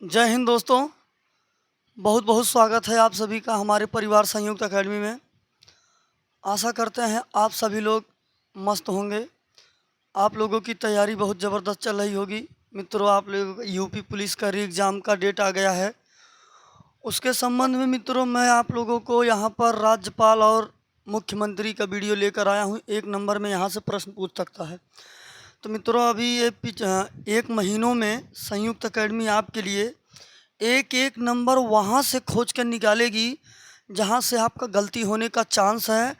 जय हिंद दोस्तों। बहुत बहुत स्वागत है आप सभी का हमारे परिवार संयुक्त एकेडमी में। आशा करते हैं आप सभी लोग मस्त होंगे। आप लोगों की तैयारी बहुत ज़बरदस्त चल रही होगी। मित्रों, आप लोगों का यूपी पुलिस का री एग्ज़ाम का डेट आ गया है। उसके संबंध में मित्रों मैं आप लोगों को यहाँ पर राज्यपाल और मुख्यमंत्री का वीडियो लेकर आया हूँ। एक नंबर में यहाँ से प्रश्न पूछ सकता है। तो मित्रों अभी ये एक महीनों में संयुक्त एकेडमी आपके लिए एक एक नंबर वहाँ से खोज कर निकालेगी जहाँ से आपका गलती होने का चांस है।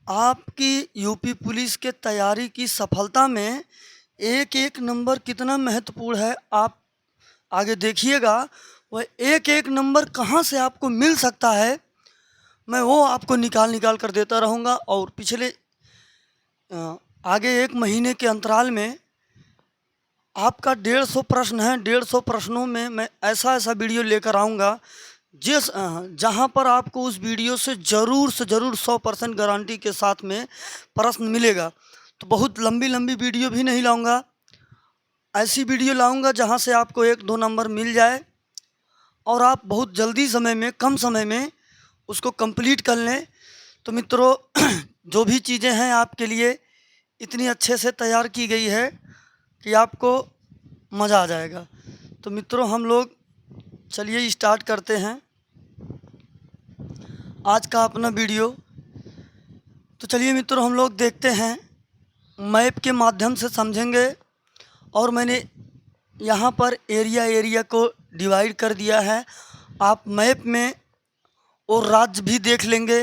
आपकी यूपी पुलिस के तैयारी की सफलता में एक एक नंबर कितना महत्वपूर्ण है आप आगे देखिएगा। वह एक एक नंबर कहाँ से आपको मिल सकता है मैं वो आपको निकाल कर देता रहूँगा। और पिछले आगे एक महीने के अंतराल में आपका 150 प्रश्न है। 150 प्रश्नों में मैं ऐसा वीडियो लेकर आऊँगा जहाँ पर आपको उस वीडियो से ज़रूर 100% गारंटी के साथ में प्रश्न मिलेगा। तो बहुत लंबी वीडियो भी नहीं लाऊंगा, ऐसी वीडियो लाऊंगा जहाँ से आपको 1-2 नंबर मिल जाए और आप बहुत जल्दी समय में, कम समय में उसको कंप्लीट कर लें। तो मित्रों जो भी चीज़ें हैं आपके लिए इतनी अच्छे से तैयार की गई है कि आपको मज़ा आ जाएगा। तो मित्रों हम लोग चलिए स्टार्ट करते हैं आज का अपना वीडियो। तो चलिए मित्रों हम लोग देखते हैं, मैप के माध्यम से समझेंगे। और मैंने यहाँ पर एरिया को डिवाइड कर दिया है। आप मैप में और राज्य भी देख लेंगे,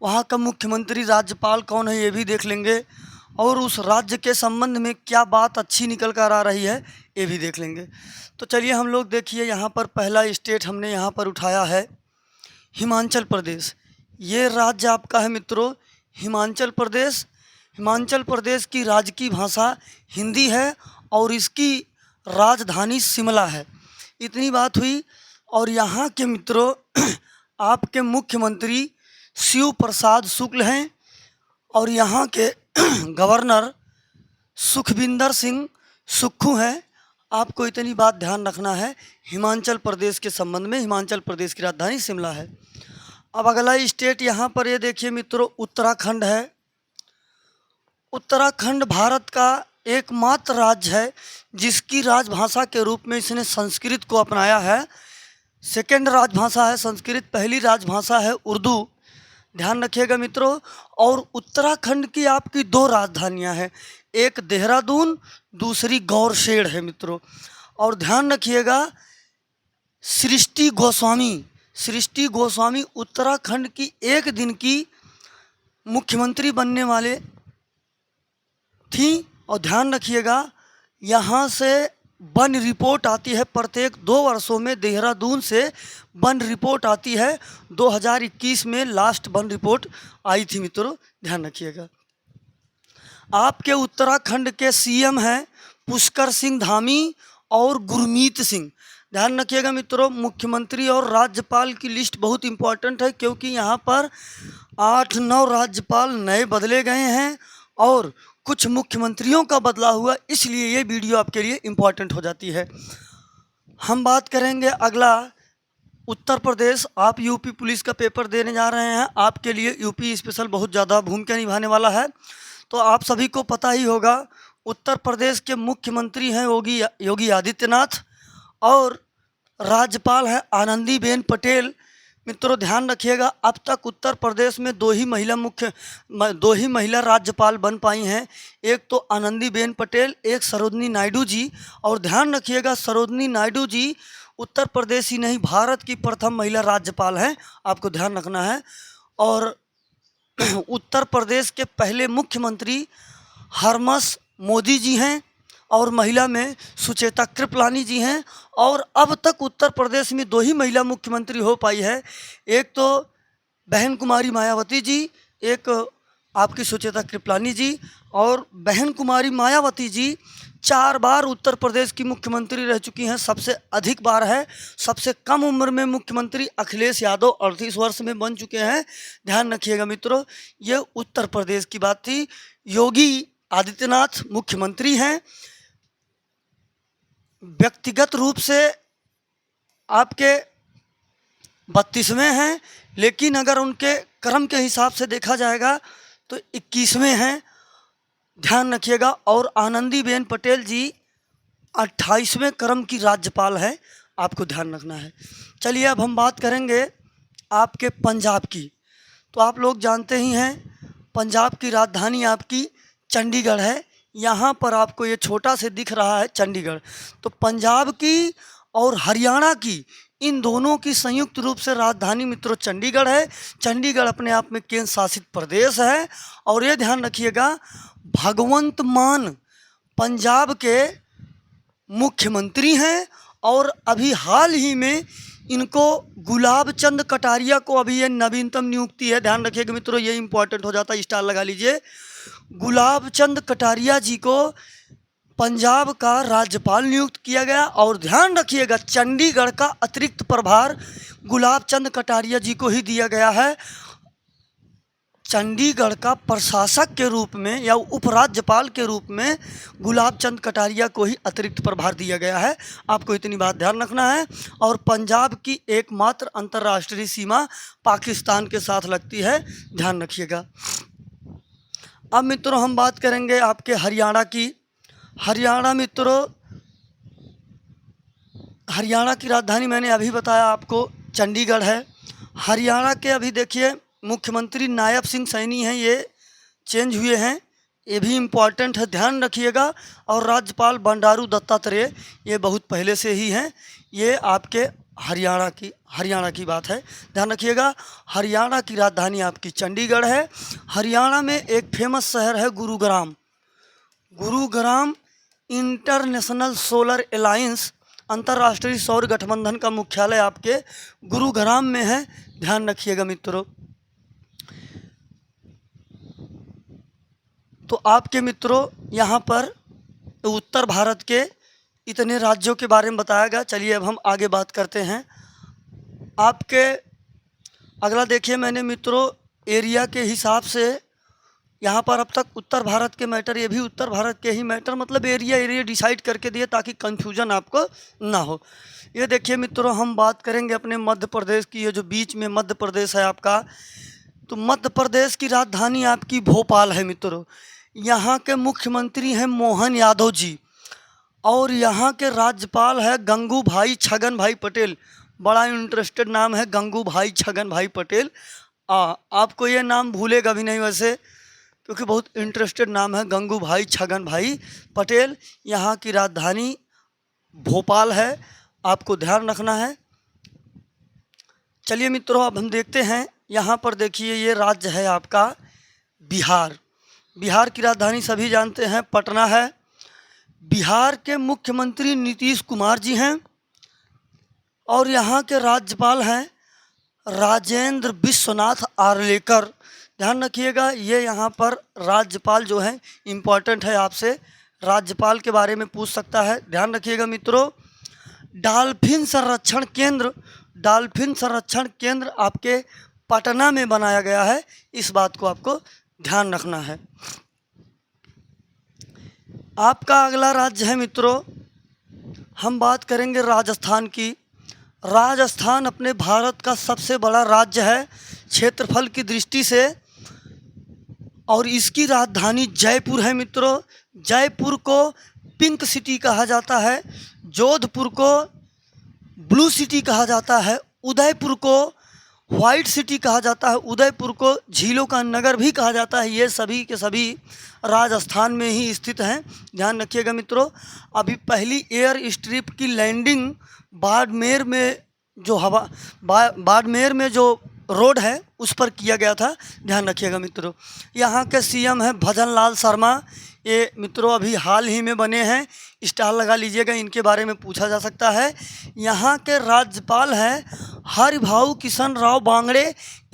वहाँ का मुख्यमंत्री राज्यपाल कौन है ये भी देख लेंगे, और उस राज्य के संबंध में क्या बात अच्छी निकल कर आ रही है ये भी देख लेंगे। तो चलिए हम लोग देखिए, यहाँ पर पहला स्टेट हमने यहाँ पर उठाया है हिमाचल प्रदेश। ये राज्य आपका है मित्रों हिमाचल प्रदेश। हिमाचल प्रदेश की राज्य की भाषा हिंदी है और इसकी राजधानी शिमला है। इतनी बात हुई। और यहाँ के मित्रों आपके मुख्यमंत्री शिव प्रसाद शुक्ल हैं और यहाँ के गवर्नर सुखविंदर सिंह सुक्खू हैं। आपको इतनी बात ध्यान रखना है हिमाचल प्रदेश के संबंध में। हिमाचल प्रदेश की राजधानी शिमला है। अब अगला स्टेट यहाँ पर ये देखिए मित्रों उत्तराखंड है। उत्तराखंड भारत का एकमात्र राज्य है जिसकी राजभाषा के रूप में इसने संस्कृत को अपनाया है। सेकेंड राजभाषा है संस्कृत, पहली राजभाषा है उर्दू। ध्यान रखिएगा मित्रों। और उत्तराखंड की आपकी 2 राजधानियां हैं, एक देहरादून दूसरी गौरशेड़ है मित्रों। और ध्यान रखिएगा सृष्टि गोस्वामी उत्तराखंड की एक दिन की मुख्यमंत्री बनने वाले थी। और ध्यान रखिएगा यहाँ से वन रिपोर्ट आती है प्रत्येक 2 वर्षों में। देहरादून से वन रिपोर्ट आती है। 2021 में लास्ट वन रिपोर्ट आई थी मित्रों, ध्यान रखिएगा। आपके उत्तराखंड के सीएम हैं पुष्कर सिंह धामी और गुरमीत सिंह। ध्यान रखिएगा मित्रों, मुख्यमंत्री और राज्यपाल की लिस्ट बहुत इंपॉर्टेंट है क्योंकि यहाँ पर 8-9 राज्यपाल नए बदले गए हैं और कुछ मुख्यमंत्रियों का बदला हुआ, इसलिए ये वीडियो आपके लिए इम्पॉर्टेंट हो जाती है। हम बात करेंगे अगला उत्तर प्रदेश। आप यूपी पुलिस का पेपर देने जा रहे हैं, आपके लिए यूपी स्पेशल बहुत ज़्यादा भूमिका निभाने वाला है। तो आप सभी को पता ही होगा उत्तर प्रदेश के मुख्यमंत्री हैं योगी आदित्यनाथ और राज्यपाल हैं आनंदीबेन पटेल। मित्रों ध्यान रखिएगा अब तक उत्तर प्रदेश में 2 ही महिला राज्यपाल बन पाई हैं, एक तो आनंदीबेन पटेल, एक सरोजनी नायडू जी। और ध्यान रखिएगा सरोजनी नायडू जी उत्तर प्रदेश ही नहीं भारत की प्रथम महिला राज्यपाल हैं, आपको ध्यान रखना है। और उत्तर प्रदेश के पहले मुख्यमंत्री हरमस मोदी जी हैं और महिला में सुचेता कृपलानी जी हैं। और अब तक उत्तर प्रदेश में 2 ही महिला मुख्यमंत्री हो पाई है, एक तो बहन कुमारी मायावती जी, एक आपकी सुचेता कृपलानी जी। और बहन कुमारी मायावती जी 4 बार उत्तर प्रदेश की मुख्यमंत्री रह चुकी हैं, सबसे अधिक बार है। सबसे कम उम्र में मुख्यमंत्री अखिलेश यादव 38 वर्ष में बन चुके हैं। ध्यान रखिएगा मित्रों, ये उत्तर प्रदेश की बात थी। योगी आदित्यनाथ मुख्यमंत्री हैं। व्यक्तिगत रूप से आपके 32वें हैं, लेकिन अगर उनके क्रम के हिसाब से देखा जाएगा तो 21वें हैं, ध्यान रखिएगा। और आनंदीबेन पटेल जी 28वें क्रम की राज्यपाल है, आपको ध्यान रखना है। चलिए अब हम बात करेंगे आपके पंजाब की। तो आप लोग जानते ही हैं पंजाब की राजधानी आपकी चंडीगढ़ है। यहाँ पर आपको ये छोटा से दिख रहा है चंडीगढ़। तो पंजाब की और हरियाणा की, इन दोनों की संयुक्त रूप से राजधानी मित्रों चंडीगढ़ है। चंडीगढ़ अपने आप में केंद्र शासित प्रदेश है। और ये ध्यान रखिएगा, भगवंत मान पंजाब के मुख्यमंत्री हैं। और अभी हाल ही में इनको गुलाब चंद कटारिया को, अभी ये नवीनतम नियुक्ति है, ध्यान रखिएगा मित्रों, ये इंपॉर्टेंट हो जाता है, स्टार लगा लीजिए। गुलाब चंद कटारिया जी को पंजाब का राज्यपाल नियुक्त किया गया। और ध्यान रखिएगा, चंडीगढ़ का अतिरिक्त प्रभार गुलाब चंद कटारिया जी को ही दिया गया है। चंडीगढ़ का प्रशासक के रूप में या उपराज्यपाल के रूप में गुलाब चंद कटारिया को ही अतिरिक्त प्रभार दिया गया है। आपको इतनी बात ध्यान रखना है। और पंजाब की एकमात्र अंतर्राष्ट्रीय सीमा पाकिस्तान के साथ लगती है, ध्यान रखिएगा। अब मित्रों हम बात करेंगे आपके हरियाणा की। हरियाणा मित्रों, हरियाणा की राजधानी मैंने अभी बताया आपको चंडीगढ़ है। हरियाणा के अभी देखिए मुख्यमंत्री नायब सिंह सैनी हैं, ये चेंज हुए हैं, ये भी इम्पॉर्टेंट है, ध्यान रखिएगा। और राज्यपाल बंडारू दत्तात्रेय ये बहुत पहले से ही हैं। ये आपके हरियाणा की बात है, ध्यान रखिएगा। हरियाणा की राजधानी आपकी चंडीगढ़ है। हरियाणा में एक फेमस शहर है Gurugram. Gurugram international solar alliance, अंतर्राष्ट्रीय सौर गठबंधन का मुख्यालय आपके गुरुग्राम में है, ध्यान रखिएगा मित्रों। तो आपके मित्रों यहाँ पर उत्तर भारत के इतने राज्यों के बारे में बताया गया। चलिए अब हम आगे बात करते हैं। आपके अगला देखिए, मैंने मित्रों एरिया के हिसाब से यहाँ पर अब तक उत्तर भारत के मैटर, ये भी उत्तर भारत के ही मैटर, मतलब एरिया डिसाइड करके दिए ताकि कंफ्यूजन आपको ना हो। ये देखिए मित्रों, हम बात करेंगे अपने मध्य प्रदेश की। ये जो बीच में मध्य प्रदेश है आपका, तो मध्य प्रदेश की राजधानी आपकी भोपाल है मित्रों। यहाँ के मुख्यमंत्री हैं मोहन यादव जी। और यहाँ के राज्यपाल है गंगू भाई छगन भाई पटेल। बड़ा इंटरेस्टेड नाम है गंगू भाई छगन भाई पटेल। आपको ये नाम भूलेगा भी नहीं वैसे, क्योंकि बहुत इंटरेस्टेड नाम है गंगू भाई छगन भाई पटेल। यहाँ की राजधानी भोपाल है, आपको ध्यान रखना है। चलिए मित्रों अब हम देखते हैं, यहाँ पर देखिए ये राज्य है आपका बिहार। बिहार की राजधानी सभी जानते हैं पटना है। बिहार के मुख्यमंत्री नीतीश कुमार जी हैं। और यहाँ के राज्यपाल हैं राजेंद्र विश्वनाथ आर्लेकर, ध्यान रखिएगा। ये यहाँ पर राज्यपाल जो है इम्पॉर्टेंट है, आपसे राज्यपाल के बारे में पूछ सकता है, ध्यान रखिएगा मित्रों। डॉल्फिन संरक्षण केंद्र आपके पटना में बनाया गया है, इस बात को आपको ध्यान रखना है। आपका अगला राज्य है मित्रों, हम बात करेंगे राजस्थान की। राजस्थान अपने भारत का सबसे बड़ा राज्य है क्षेत्रफल की दृष्टि से। और इसकी राजधानी जयपुर है मित्रों। जयपुर को पिंक सिटी कहा जाता है, जोधपुर को ब्लू सिटी कहा जाता है, उदयपुर को वाइट सिटी कहा जाता है, उदयपुर को झीलों का नगर भी कहा जाता है। ये सभी के सभी राजस्थान में ही स्थित हैं, ध्यान रखिएगा मित्रों। अभी पहली एयर स्ट्रिप की लैंडिंग बाड़मेर में जो रोड है उस पर किया गया था, ध्यान रखिएगा मित्रों। यहाँ के सीएम हैं भजन लाल शर्मा। ये मित्रों अभी हाल ही में बने हैं, स्टार लगा लीजिएगा, इनके बारे में पूछा जा सकता है। यहाँ के राज्यपाल हैं हरिभाऊ किशन राव बांगड़े,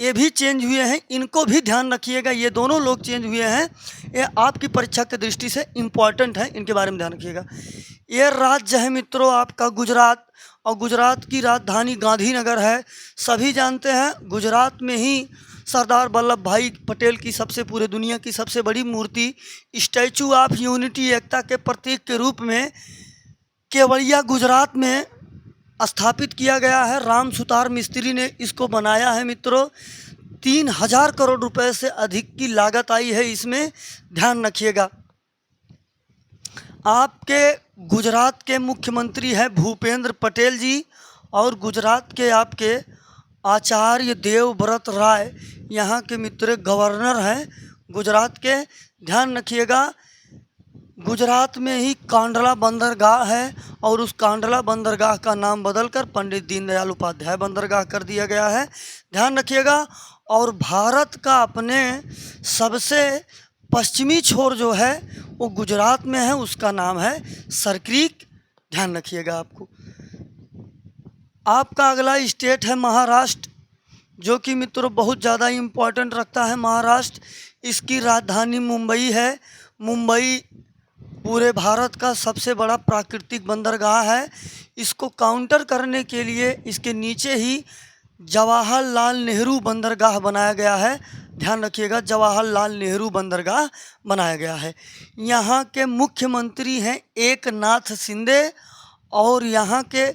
ये भी चेंज हुए हैं, इनको भी ध्यान रखिएगा। ये दोनों लोग चेंज हुए हैं, ये आपकी परीक्षा की दृष्टि से इम्पॉर्टेंट है, इनके बारे में ध्यान रखिएगा। ये राज्य है मित्रों आपका गुजरात। और गुजरात की राजधानी गांधीनगर है। सभी जानते हैं गुजरात में ही सरदार वल्लभ भाई पटेल की पूरे दुनिया की सबसे बड़ी मूर्ति स्टैचू ऑफ यूनिटी, एकता के प्रतीक के रूप में केवड़िया गुजरात में स्थापित किया गया है। राम सुतार मिस्त्री ने इसको बनाया है मित्रों। 3000 करोड़ रुपए से अधिक की लागत आई है इसमें, ध्यान रखिएगा। आपके गुजरात के मुख्यमंत्री हैं भूपेंद्र पटेल जी, और गुजरात के आपके आचार्य देवव्रत राय यहाँ के मित्र गवर्नर हैं गुजरात के। ध्यान रखिएगा, गुजरात में ही कांडला बंदरगाह है, और उस कांडला बंदरगाह का नाम बदलकर पंडित दीनदयाल उपाध्याय बंदरगाह कर दिया गया है, ध्यान रखिएगा। और भारत का अपने सबसे पश्चिमी छोर जो है वो गुजरात में है, उसका नाम है सरक्रीक, ध्यान रखिएगा। आपका अगला स्टेट है महाराष्ट्र, जो कि मित्रों बहुत ज़्यादा इम्पोर्टेंट रखता है महाराष्ट्र। इसकी राजधानी मुंबई है। मुंबई पूरे भारत का सबसे बड़ा प्राकृतिक बंदरगाह है। इसको काउंटर करने के लिए इसके नीचे ही जवाहरलाल नेहरू बंदरगाह बनाया गया है, ध्यान रखिएगा, जवाहरलाल नेहरू बंदरगाह बनाया गया है। यहाँ के मुख्यमंत्री हैं एकनाथ शिंदे, और यहाँ के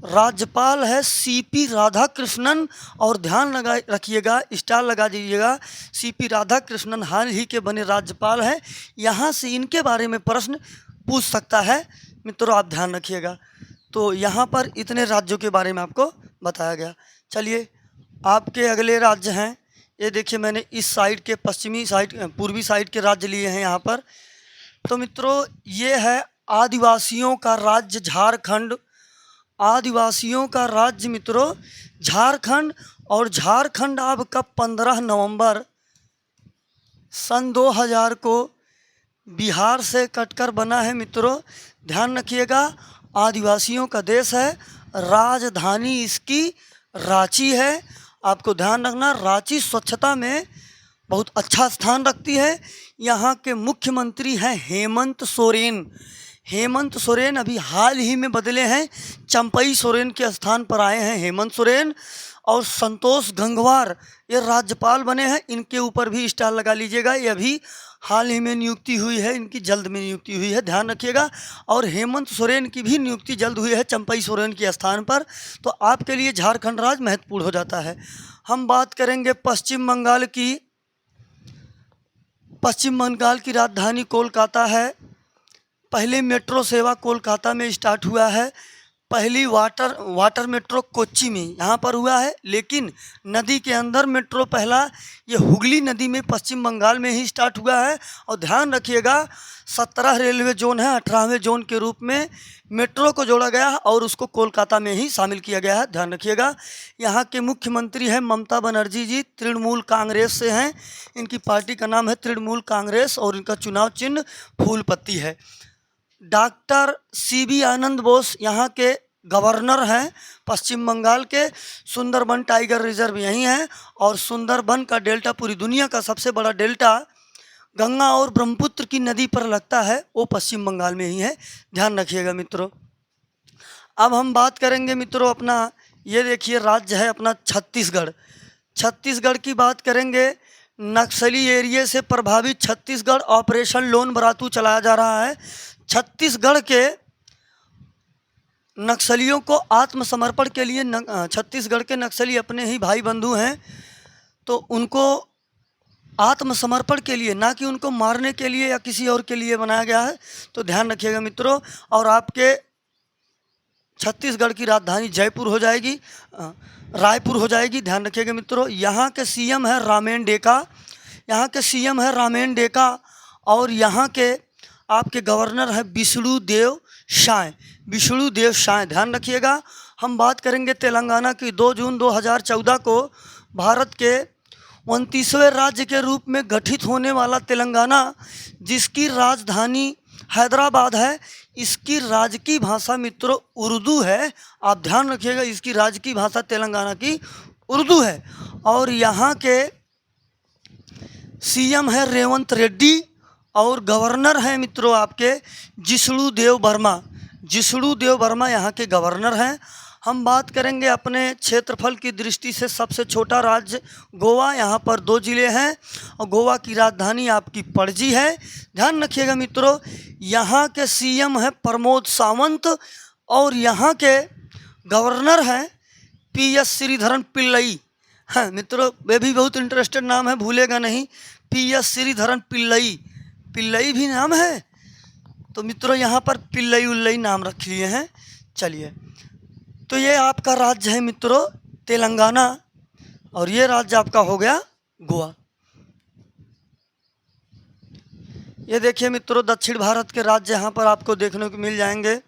राज्यपाल है सीपी राधाकृष्णन। और ध्यान रखिएगा, स्टार लगा दीजिएगा, सीपी राधाकृष्णन हाल ही के बने राज्यपाल हैं। यहाँ से इनके बारे में प्रश्न पूछ सकता है मित्रों, आप ध्यान रखिएगा। तो यहाँ पर इतने राज्यों के बारे में आपको बताया गया। चलिए आपके अगले राज्य हैं, ये देखिए मैंने इस साइड के पश्चिमी साइड पूर्वी साइड के राज्य लिए हैं यहाँ पर। तो मित्रों ये है आदिवासियों का राज्य झारखंड। आदिवासियों का राज्य मित्रों झारखंड, और झारखंड आपका 15 नवंबर सन 2000 को बिहार से कटकर बना है मित्रों, ध्यान रखिएगा। आदिवासियों का देश है, राजधानी इसकी रांची है। आपको ध्यान रखना, रांची स्वच्छता में बहुत अच्छा स्थान रखती है। यहाँ के मुख्यमंत्री हैं हेमंत सोरेन। हेमंत सोरेन अभी हाल ही में बदले हैं, चंपई सोरेन के स्थान पर आए हैं हेमंत सोरेन। और संतोष गंगवार ये राज्यपाल बने हैं, इनके ऊपर भी स्टार लगा लीजिएगा। ये अभी हाल ही में नियुक्ति हुई है, इनकी जल्द में नियुक्ति हुई है, ध्यान रखिएगा। और हेमंत सोरेन की भी नियुक्ति जल्द हुई है चंपई सोरेन के स्थान पर। तो आपके लिए झारखंड राज्य महत्वपूर्ण हो जाता है। हम बात करेंगे पश्चिम बंगाल की। पश्चिम बंगाल की राजधानी कोलकाता है। पहले मेट्रो सेवा कोलकाता में स्टार्ट हुआ है। पहली वाटर मेट्रो कोच्चि में यहाँ पर हुआ है, लेकिन नदी के अंदर मेट्रो पहला ये हुगली नदी में पश्चिम बंगाल में ही स्टार्ट हुआ है। और ध्यान रखिएगा 17 रेलवे जोन है, 18वें जोन के रूप में मेट्रो को जोड़ा गया है, और उसको कोलकाता में ही शामिल किया गया है, ध्यान रखिएगा। यहाँ के मुख्यमंत्री हैं ममता बनर्जी जी, तृणमूल कांग्रेस से हैं। इनकी पार्टी का नाम है तृणमूल कांग्रेस, और इनका चुनाव चिन्ह फूल पत्ती है। डॉक्टर सीबी आनंद बोस यहाँ के गवर्नर हैं पश्चिम बंगाल के। सुंदरबन टाइगर रिजर्व यहीं है, और सुंदरबन का डेल्टा पूरी दुनिया का सबसे बड़ा डेल्टा गंगा और ब्रह्मपुत्र की नदी पर लगता है, वो पश्चिम बंगाल में ही है, ध्यान रखिएगा मित्रों। अब हम बात करेंगे मित्रों अपना, ये देखिए राज्य है अपना छत्तीसगढ़। छत्तीसगढ़ की बात करेंगे। नक्सली एरिया से प्रभावित छत्तीसगढ़ ऑपरेशन लोन बरातू चलाया जा रहा है। छत्तीसगढ़ के नक्सलियों को आत्मसमर्पण के लिए छत्तीसगढ़ के नक्सली अपने ही भाई बंधु हैं, तो उनको आत्मसमर्पण के लिए, ना कि उनको मारने के लिए या किसी और के लिए बनाया गया है, तो ध्यान रखिएगा मित्रों। और आपके छत्तीसगढ़ की राजधानी जयपुर हो जाएगी, रायपुर हो जाएगी, ध्यान रखिएगा मित्रों। यहाँ के सीएम है रामेन डेका, यहाँ के सीएम है रामेन डेका, और यहाँ के आपके गवर्नर है विष्णुदेव साय, विष्णुदेव साय, ध्यान रखिएगा। हम बात करेंगे तेलंगाना की। 2 जून 2014 को भारत के 29वें राज्य के रूप में गठित होने वाला तेलंगाना, जिसकी राजधानी हैदराबाद है, इसकी राजकीय भाषा मित्रों उर्दू है। आप ध्यान रखिएगा, इसकी राजकीय भाषा तेलंगाना की उर्दू है। और यहाँ के सीएम है रेवंत रेड्डी, और गवर्नर हैं मित्रों आपके जिष्णुदेव वर्मा। जिष्णुदेव वर्मा यहाँ के गवर्नर हैं। हम बात करेंगे अपने क्षेत्रफल की दृष्टि से सबसे छोटा राज्य गोवा, यहाँ पर 2 जिले हैं, और गोवा की राजधानी आपकी पणजी है, ध्यान रखिएगा मित्रों। यहाँ के सीएम है प्रमोद सावंत, और यहाँ के गवर्नर हैं PS श्रीधरन पिल्लई। हाँ मित्रों, वे भी बहुत इंटरेस्टेड नाम है, भूलेगा नहीं। PS श्रीधरन पिल्लई, पिल्लई भी नाम है, तो मित्रों यहाँ पर पिल्लई उल्लई नाम रख लिए हैं। चलिए, तो ये आपका राज्य है मित्रों तेलंगाना, और ये राज्य आपका हो गया गोवा। ये देखिए मित्रों, दक्षिण भारत के राज्य यहाँ पर आपको देखने को मिल जाएंगे।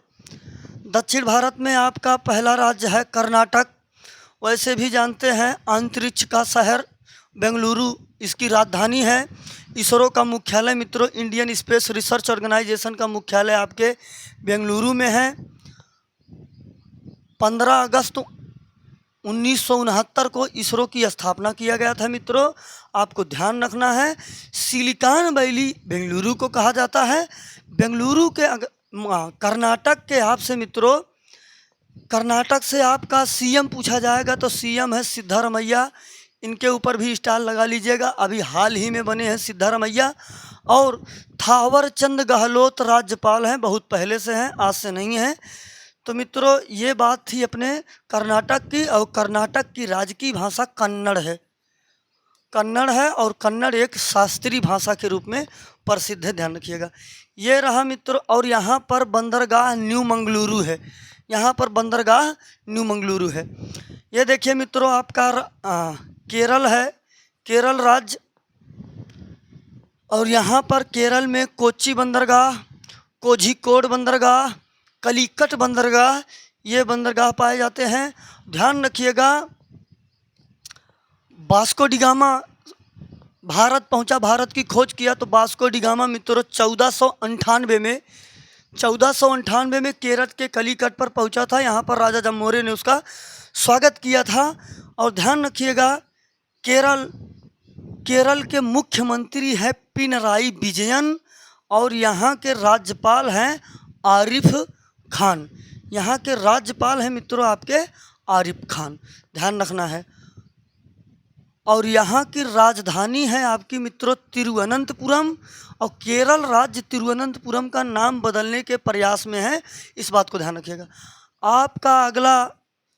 दक्षिण भारत में आपका पहला राज्य है कर्नाटक। वैसे भी जानते हैं अंतरिक्ष का शहर बेंगलुरु इसकी राजधानी है। इसरो का मुख्यालय मित्रों, इंडियन स्पेस रिसर्च ऑर्गेनाइजेशन का मुख्यालय आपके बेंगलुरु में है। 15 अगस्त 1969 को इसरो की स्थापना किया गया था मित्रों। आपको ध्यान रखना है, सिलिकॉन वैली बेंगलुरु को कहा जाता है। बेंगलुरु के कर्नाटक के आपसे मित्रों, कर्नाटक से आपका CM पूछा जाएगा तो CM है सिद्धारमैया। इनके ऊपर भी स्टार लगा लीजिएगा, अभी हाल ही में बने हैं सिद्धारमैया। और थावर चंद गहलोत राज्यपाल हैं, बहुत पहले से हैं, आज से नहीं हैं। तो मित्रों ये बात थी अपने कर्नाटक की। और कर्नाटक की राजकीय भाषा कन्नड़ है, कन्नड़ है, और कन्नड़ एक शास्त्रीय भाषा के रूप में प्रसिद्ध है, ध्यान रखिएगा। ये रहा मित्रों, और यहाँ पर बंदरगाह न्यू मंगलुरु है, यहाँ पर बंदरगाह न्यू मंगलुरु है। ये देखिए मित्रों, आपका केरल है, केरल राज्य, और यहाँ पर केरल में कोच्चि बंदरगाह, कोझिकोड बंदरगाह, कलिकट बंदरगाह, ये बंदरगाह पाए जाते हैं। ध्यान रखिएगा, वास्को डी गामा भारत पहुंचा, भारत की खोज किया तो वास्को डी गामा मित्रों 1498 में केरल के कलिकट पर पहुंचा था। यहाँ पर राजा जमोरी ने उसका स्वागत किया था। और ध्यान रखिएगा, केरल के मुख्यमंत्री है पिनराई विजयन, और यहाँ के राज्यपाल हैं आरिफ खान। यहाँ के राज्यपाल हैं मित्रों आपके आरिफ खान, ध्यान रखना है। और यहाँ की राजधानी है आपकी मित्रों तिरुवनंतपुरम, और केरल राज्य तिरुवनंतपुरम का नाम बदलने के प्रयास में है, इस बात को ध्यान रखिएगा। आपका अगला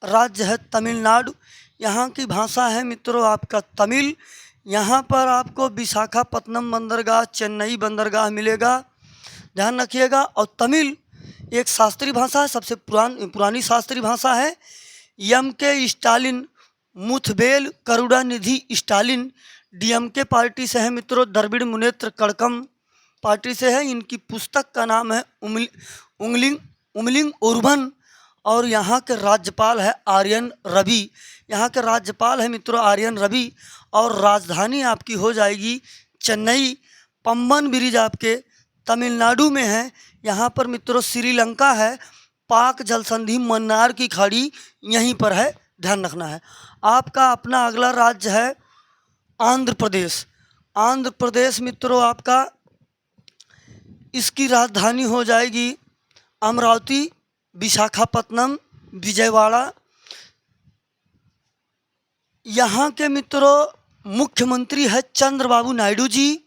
राज्य है तमिलनाडु। यहाँ की भाषा है मित्रों आपका तमिल। यहाँ पर आपको विशाखापत्तनम बंदरगाह, चेन्नई बंदरगाह मिलेगा, ध्यान रखिएगा। और तमिल एक शास्त्रीय भाषा है, सबसे पुरानी शास्त्रीय भाषा है। MK Stalin, Muthuvel Karunanidhi Stalin DMK party से है मित्रों। द्रविड़ मुनेत्र कड़कम पार्टी से है। इनकी पुस्तक का नाम है उमलिंग उर्बन, और यहाँ के राज्यपाल है आर्यन रवि। यहाँ के राज्यपाल है मित्रों आर्यन रवि, और राजधानी आपकी हो जाएगी चेन्नई। पम्बन ब्रिज आपके तमिलनाडु में है। यहाँ पर मित्रों श्रीलंका है, पाक जलसंधि मन्नार की खाड़ी यहीं पर है, ध्यान रखना है। आपका अपना अगला राज्य है आंध्र प्रदेश। आंध्र प्रदेश मित्रों आपका, इसकी राजधानी हो जाएगी अमरावती, विशाखापत्तनम, विजयवाड़ा। यहाँ के मित्रों मुख्यमंत्री है चंद्रबाबू नायडू जी,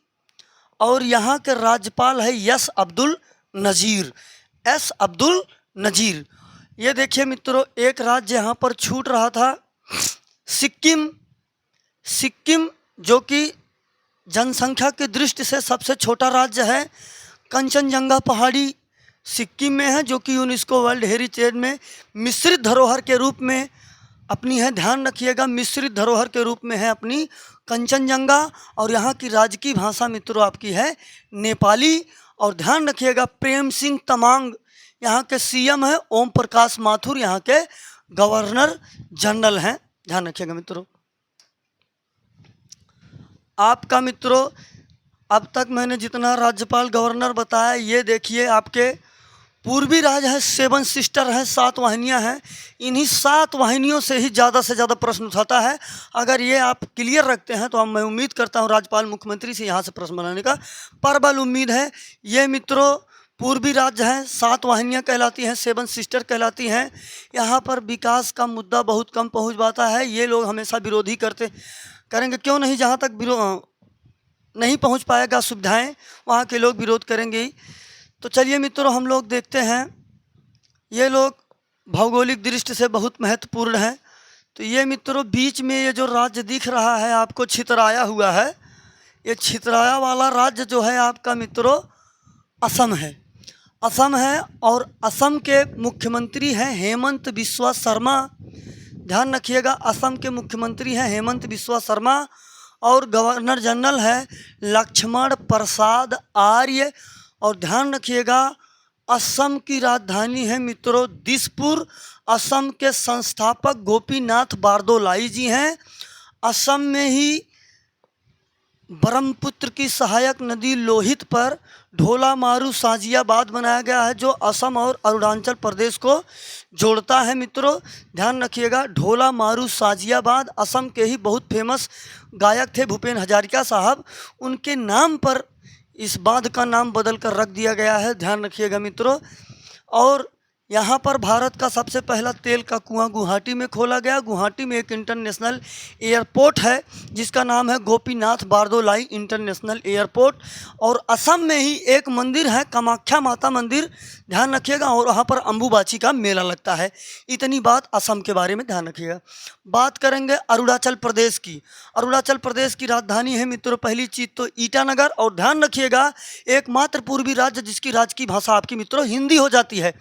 और यहाँ के राज्यपाल है एस अब्दुल नज़ीर। ये देखिए मित्रों, एक राज्य यहाँ पर छूट रहा था, सिक्किम जो कि जनसंख्या की दृष्टि से सबसे छोटा राज्य है। कंचनजंगा पहाड़ी सिक्किम में है, जो कि यूनेस्को वर्ल्ड हेरिटेज में मिश्रित धरोहर के रूप में अपनी है, ध्यान रखिएगा, मिश्रित धरोहर के रूप में है अपनी कंचनजंगा। और यहाँ की राजकीय भाषा मित्रों आपकी है नेपाली। और ध्यान रखिएगा, प्रेम सिंह तमांग यहाँ के CM है, ओम प्रकाश माथुर यहाँ के गवर्नर जनरल हैं, ध्यान रखिएगा मित्रों। आपका मित्रों अब तक मैंने जितना राज्यपाल गवर्नर बताया, ये देखिए आपके पूर्वी राज्य है, 7 सिस्टर हैं, 7 वाहिनियाँ हैं। इन्हीं 7 वाहिनियों से ही ज़्यादा से ज़्यादा प्रश्न उठाता है। अगर ये आप क्लियर रखते हैं तो मैं उम्मीद करता हूँ राज्यपाल मुख्यमंत्री से यहाँ से प्रश्न बनाने का प्रबल उम्मीद है। ये मित्रों पूर्वी राज्य हैं, 7 वाहिनियाँ कहलाती हैं, 7 सिस्टर कहलाती हैं। यहाँ पर विकास का मुद्दा बहुत कम पहुँच पाता है। ये लोग हमेशा विरोधी करेंगे, क्यों नहीं, जहाँ तक नहीं पहुँच पाएगा सुविधाएँ, वहाँ के लोग विरोध करेंगे ही। तो चलिए मित्रों हम लोग देखते हैं, ये लोग भौगोलिक दृष्टि से बहुत महत्वपूर्ण है। तो ये मित्रों बीच में ये जो राज्य दिख रहा है आपको छितराया हुआ है, ये छितराया वाला राज्य जो है आपका मित्रों असम है। असम है और असम के मुख्यमंत्री हैं हेमंत बिस्वा शर्मा। ध्यान रखिएगा, असम के मुख्यमंत्री हैं हेमंत बिस्वा शर्मा और गवर्नर जनरल है लक्ष्मण प्रसाद आर्य। और ध्यान रखिएगा असम की राजधानी है मित्रों दिसपुर। असम के संस्थापक गोपीनाथ बारदोलाई जी हैं। असम में ही ब्रह्मपुत्र की सहायक नदी लोहित पर ढोला मारू साजियाबाद बनाया गया है, जो असम और अरुणाचल प्रदेश को जोड़ता है मित्रों। ध्यान रखिएगा ढोला मारू साजियाबाद असम के ही बहुत फेमस गायक थे भूपेन हजारिका साहब, उनके नाम पर इस बांध का नाम बदल कर रख दिया गया है। ध्यान रखिएगा मित्रों। और यहाँ पर भारत का सबसे पहला तेल का कुआं गुवाहाटी में खोला गया। गुवाहाटी में एक इंटरनेशनल एयरपोर्ट है जिसका नाम है गोपीनाथ बारदोलाई इंटरनेशनल एयरपोर्ट। और असम में ही एक मंदिर है कामाख्या माता मंदिर, ध्यान रखिएगा, और वहाँ पर अम्बुबाची का मेला लगता है। इतनी बात असम के बारे में ध्यान रखिएगा। बात करेंगे अरुणाचल प्रदेश की। अरुणाचल प्रदेश की राजधानी है मित्रों पहली चीज़ तो ईटानगर। और ध्यान रखिएगा एकमात्र पूर्वी राज्य जिसकी राजकीय भाषा आपकी मित्रों हिंदी हो जाती है।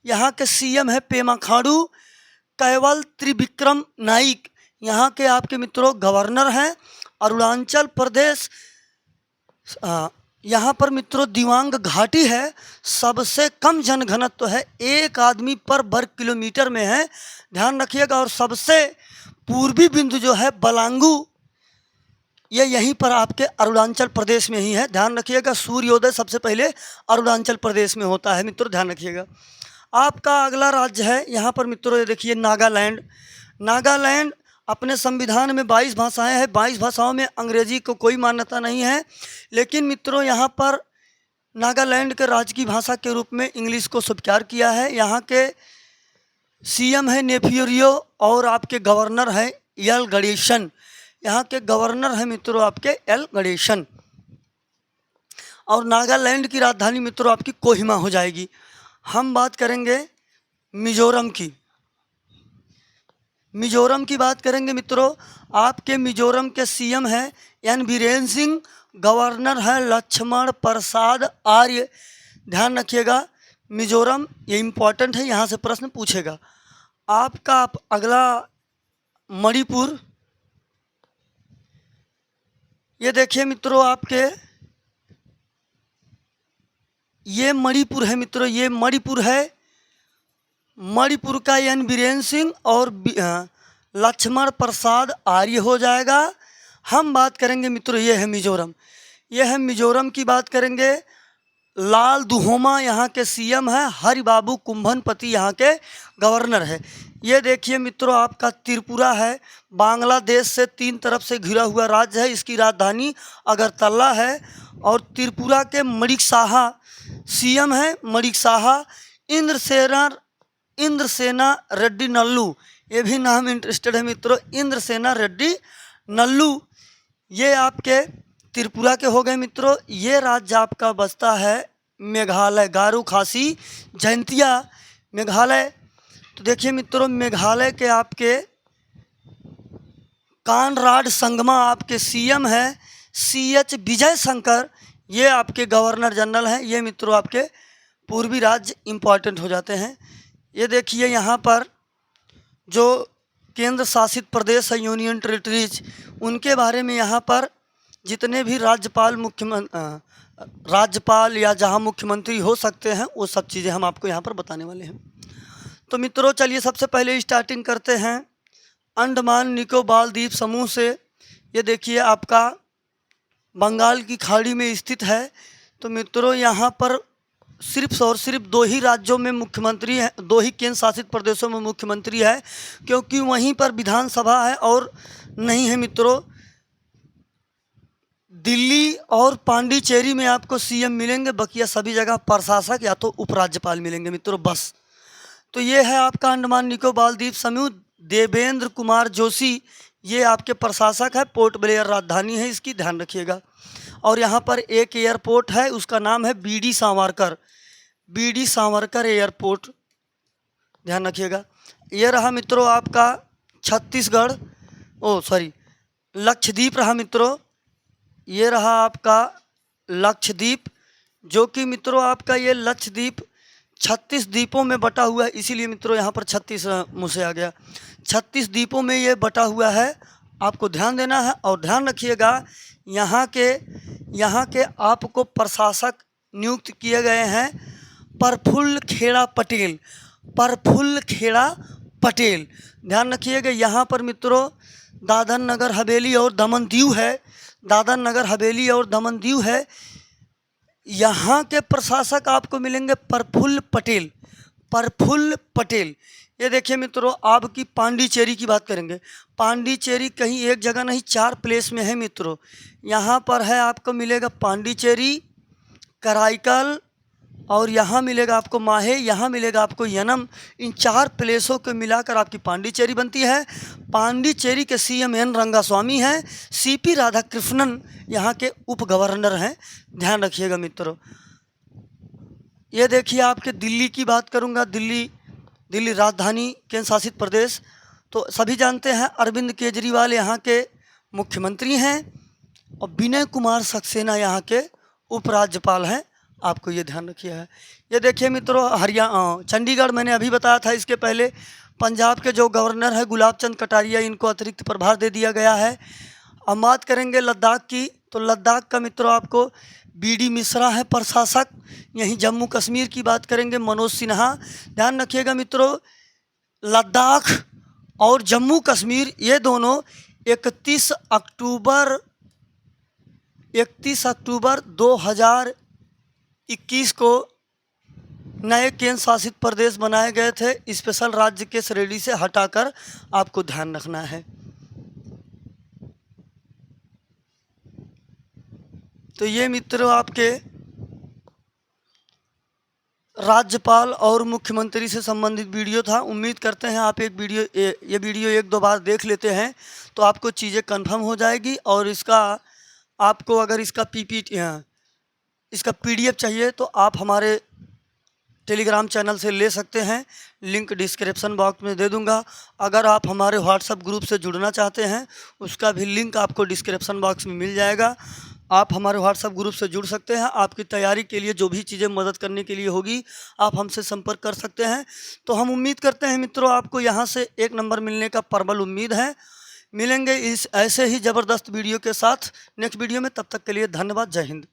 यहाँ के सीएम है पेमा खांडू। कैवल त्रिविक्रम नाइक यहाँ के आपके मित्रों गवर्नर हैं। अरुणाचल प्रदेश यहाँ पर मित्रों दिवांग घाटी है, सबसे कम जनघनत्व है, 1 आदमी पर वर्ग किलोमीटर में है। ध्यान रखिएगा। और सबसे पूर्वी बिंदु जो है बलांगू, ये यहीं पर आपके अरुणाचल प्रदेश में ही है। ध्यान रखिएगा सूर्योदय सबसे पहले अरुणाचल प्रदेश में होता है मित्रों, ध्यान रखिएगा। आपका अगला राज्य है यहाँ पर मित्रों ये देखिए नागालैंड। नागालैंड अपने संविधान में 22 भाषाएं हैं। 22 भाषाओं में अंग्रेजी को कोई मान्यता नहीं है, लेकिन मित्रों यहाँ पर नागालैंड के राज्य की भाषा के रूप में इंग्लिश को स्वीकार किया है। यहाँ के सीएम है नेफियोरियो और आपके गवर्नर है एल गणेशन। यहाँ के गवर्नर है मित्रों आपके एल गणेशन। और नागालैंड की राजधानी मित्रों आपकी कोहिमा हो जाएगी। हम बात करेंगे मिजोरम की। मिजोरम की बात करेंगे मित्रों, आपके मिजोरम के सीएम हैं एन बीरेन सिंह, गवर्नर है लक्ष्मण प्रसाद आर्य। ध्यान रखिएगा मिजोरम ये इम्पॉर्टेंट है, यहाँ से प्रश्न पूछेगा। आपका अगला मणिपुर। ये देखिए मित्रों आपके ये मणिपुर है मित्रों, ये मणिपुर है। मणिपुर का एन बीरेन सिंह और लक्ष्मण प्रसाद आर्य हो जाएगा। हम बात करेंगे मित्रों ये है मिजोरम। ये है मिजोरम की बात करेंगे। लाल दुहोमा यहाँ के सीएम है, हरिबाबू कुंभनपति यहाँ के गवर्नर है। ये देखिए मित्रों आपका त्रिपुरा है, बांग्लादेश से 3 तरफ से घिरा हुआ राज्य है। इसकी राजधानी अगरतला है। और त्रिपुरा के मणिकसाहा सीएम है मणिकसाहा। इंद्रसेना रेड्डी नल्लू, ये भी नाम इंटरेस्टेड है मित्रों, इंद्रसेना रेड्डी नल्लू। ये आपके त्रिपुरा के हो गए मित्रों। ये राज्य आपका बसता है मेघालय, गारो खासी जयंतिया मेघालय। तो देखिए मित्रों मेघालय के आपके कानराड संगमा आपके सीएम है CH विजय शंकर, ये आपके गवर्नर जनरल हैं। ये मित्रों आपके पूर्वी राज्य इम्पॉर्टेंट हो जाते हैं। ये देखिए यहाँ पर जो केंद्र शासित प्रदेश है यूनियन टेरिटरीज, उनके बारे में यहाँ पर जितने भी राज्यपाल या जहाँ मुख्यमंत्री हो सकते हैं वो सब चीज़ें हम आपको यहाँ पर बताने वाले हैं। तो मित्रों चलिए सबसे पहले स्टार्टिंग करते हैं अंडमान निकोबार द्वीप समूह से। ये देखिए आपका बंगाल की खाड़ी में स्थित है। तो मित्रों यहाँ पर सिर्फ और सिर्फ 2 ही राज्यों में मुख्यमंत्री है, 2 ही केंद्र शासित प्रदेशों में मुख्यमंत्री है, क्योंकि वहीं पर विधानसभा है। और नहीं है मित्रों दिल्ली और पांडिचेरी में आपको सीएम मिलेंगे, बकिया सभी जगह प्रशासक या तो उपराज्यपाल मिलेंगे मित्रों बस। तो ये है आपका अंडमान निकोबार द्वीप समूह। देवेंद्र कुमार जोशी ये आपके प्रशासक है, पोर्ट ब्लेयर राजधानी है इसकी, ध्यान रखिएगा। और यहाँ पर एक एयरपोर्ट है, उसका नाम है BD सावरकर एयरपोर्ट। ध्यान रखिएगा। ये रहा मित्रों आपका छत्तीसगढ़, लक्षद्वीप रहा मित्रों। ये रहा आपका लक्षद्वीप, जो कि मित्रों आपका ये लक्षद्वीप 36 द्वीपों में बटा हुआ है, इसीलिए मित्रों यहाँ पर 36 मुँह से आ गया। 36 द्वीपों में ये बटा हुआ है, आपको ध्यान देना है। और ध्यान रखिएगा यहाँ के आपको प्रशासक नियुक्त किए गए हैं प्रफुल्ल खेड़ा पटेल, प्रफुल्ल खेड़ा पटेल। ध्यान रखिएगा यहाँ पर मित्रों दादर नगर हवेली और दमन दीव है, दादर नगर हवेली और दमन दीव है। यहाँ के प्रशासक आपको मिलेंगे प्रफुल्ल पटेल, प्रफुल्ल पटेल। ये देखिए मित्रों आपकी पांडिचेरी की बात करेंगे। पांडिचेरी कहीं एक जगह नहीं, 4 प्लेस में है मित्रों। यहाँ पर है आपको मिलेगा पांडिचेरी, कराईकल, और यहाँ मिलेगा आपको माहे, यहाँ मिलेगा आपको यनम। इन 4 प्लेसों को मिलाकर आपकी पांडिचेरी बनती है। पांडिचेरी के सीएम एन रंगास्वामी हैं, सीपी राधाकृष्णन यहाँ के उप गवर्नर हैं। ध्यान रखिएगा मित्रों। ये देखिए आपके दिल्ली की बात करूँगा, दिल्ली राजधानी केंद्र शासित प्रदेश। तो सभी जानते हैं अरविंद केजरीवाल यहाँ के मुख्यमंत्री हैं और विनय कुमार सक्सेना यहाँ के उपराज्यपाल हैं। आपको ये ध्यान रखिए है। ये देखिए मित्रों चंडीगढ़ मैंने अभी बताया था इसके पहले। पंजाब के जो गवर्नर है गुलाब चंद कटारिया, इनको अतिरिक्त प्रभार दे दिया गया है। अब बात करेंगे लद्दाख की, तो लद्दाख का मित्रों आपको बीडी मिश्रा है प्रशासक। यहीं जम्मू कश्मीर की बात करेंगे मनोज सिन्हा। ध्यान रखिएगा मित्रों लद्दाख और जम्मू कश्मीर ये दोनों 31 अक्टूबर 2021 को नए केंद्र शासित प्रदेश बनाए गए थे, स्पेशल राज्य के श्रेणी से हटाकर। आपको ध्यान रखना है। तो ये मित्रों आपके राज्यपाल और मुख्यमंत्री से संबंधित वीडियो था। उम्मीद करते हैं आप ये वीडियो 1-2 बार देख लेते हैं तो आपको चीज़ें कंफर्म हो जाएगी। और इसका आपको अगर इसका PDF चाहिए तो आप हमारे टेलीग्राम चैनल से ले सकते हैं, लिंक डिस्क्रिप्शन बॉक्स में दे दूंगा। अगर आप हमारे व्हाट्सएप ग्रुप से जुड़ना चाहते हैं उसका भी लिंक आपको डिस्क्रिप्शन बॉक्स में मिल जाएगा। आप हमारे व्हाट्सएप ग्रुप से जुड़ सकते हैं। आपकी तैयारी के लिए जो भी चीज़ें मदद करने के लिए होगी आप हमसे संपर्क कर सकते हैं। तो हम उम्मीद करते हैं मित्रों आपको यहाँ से 1 नंबर मिलने का प्रबल उम्मीद है। मिलेंगे इस ऐसे ही ज़बरदस्त वीडियो के साथ नेक्स्ट वीडियो में। तब तक के लिए धन्यवाद। जय हिंद।